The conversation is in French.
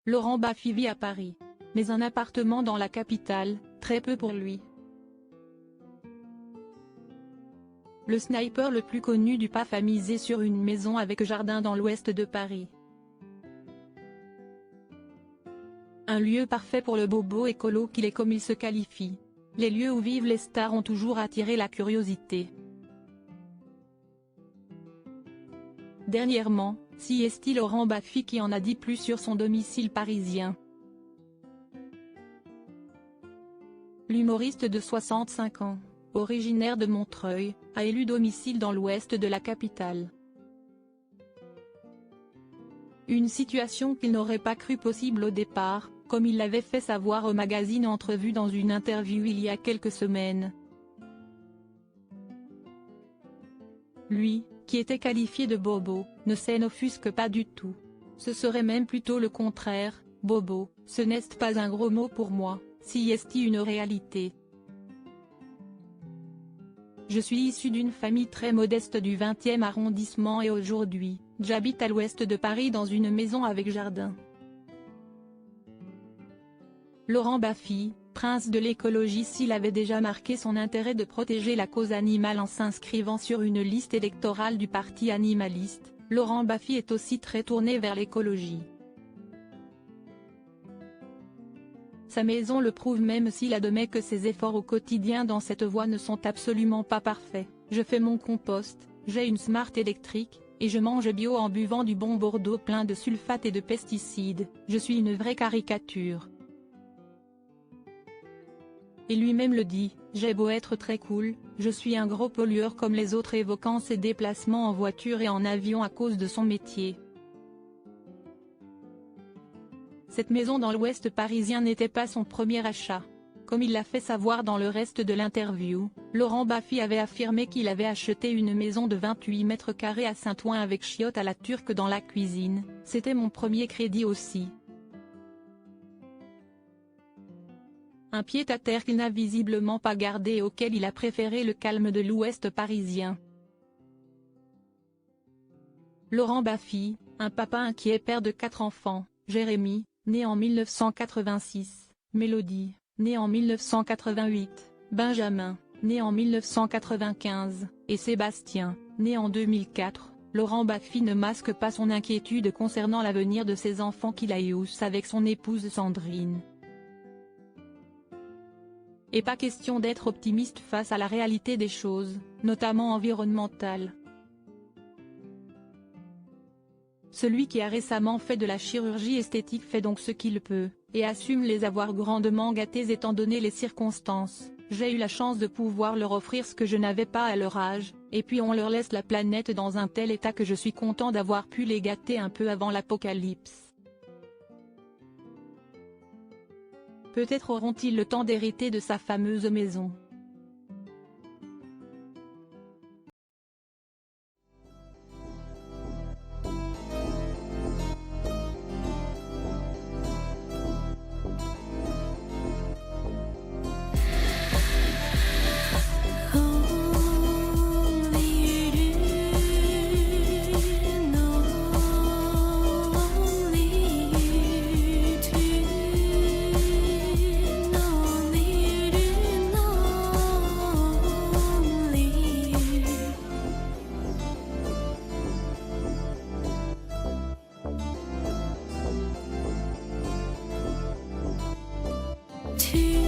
Laurent Baffy vit à Paris. Mais un appartement dans la capitale, très peu pour lui. Le sniper le plus connu du PAF a misé sur une maison avec jardin dans l'ouest de Paris. Un lieu parfait pour le bobo écolo qu'il est comme il se qualifie. Les lieux où vivent les stars ont toujours attiré la curiosité. Dernièrement, si est Laurent Baffy qui en a dit plus sur son domicile parisien. L'humoriste de 65 ans, originaire de Montreuil, a élu domicile dans l'ouest de la capitale. Une situation qu'il n'aurait pas cru possible au départ, comme il l'avait fait savoir au magazine Entrevue dans une interview il y a quelques semaines. Lui, qui était qualifié de bobo, ne s'en offusque pas du tout. Ce serait même plutôt le contraire, bobo, ce n'est pas un gros mot pour moi, si est une réalité. Je suis issu d'une famille très modeste du 20e arrondissement et aujourd'hui, j'habite à l'ouest de Paris dans une maison avec jardin. Laurent Baffy, prince de l'écologie s'il avait déjà marqué son intérêt de protéger la cause animale en s'inscrivant sur une liste électorale du parti animaliste, Laurent Baffy est aussi très tourné vers l'écologie. Sa maison le prouve même s'il admet que ses efforts au quotidien dans cette voie ne sont absolument pas parfaits. Je fais mon compost, j'ai une Smart électrique, et je mange bio en buvant du bon Bordeaux plein de sulfate et de pesticides, je suis une vraie caricature. Et lui-même le dit, j'ai beau être très cool, je suis un gros pollueur comme les autres évoquant ses déplacements en voiture et en avion à cause de son métier. Cette maison dans l'ouest parisien n'était pas son premier achat. Comme il l'a fait savoir dans le reste de l'interview, Laurent Baffy avait affirmé qu'il avait acheté une maison de 28 mètres carrés à Saint-Ouen avec chiottes à la turque dans la cuisine, c'était mon premier crédit aussi. Un pied-à-terre qu'il n'a visiblement pas gardé et auquel il a préféré le calme de l'ouest parisien. Laurent Baffy, un papa inquiet père de 4 enfants, Jérémy, né en 1986, Mélodie, né en 1988, Benjamin, né en 1995, et Sébastien, né en 2004, Laurent Baffy ne masque pas son inquiétude concernant l'avenir de ses enfants qu'il a eus avec son épouse Sandrine. Et pas question d'être optimiste face à la réalité des choses, notamment environnementales. Celui qui a récemment fait de la chirurgie esthétique fait donc ce qu'il peut, et assume les avoir grandement gâtés étant donné les circonstances. J'ai eu la chance de pouvoir leur offrir ce que je n'avais pas à leur âge, et puis on leur laisse la planète dans un tel état que je suis content d'avoir pu les gâter un peu avant l'apocalypse. Peut-être auront-ils le temps d'hériter de sa fameuse maison. To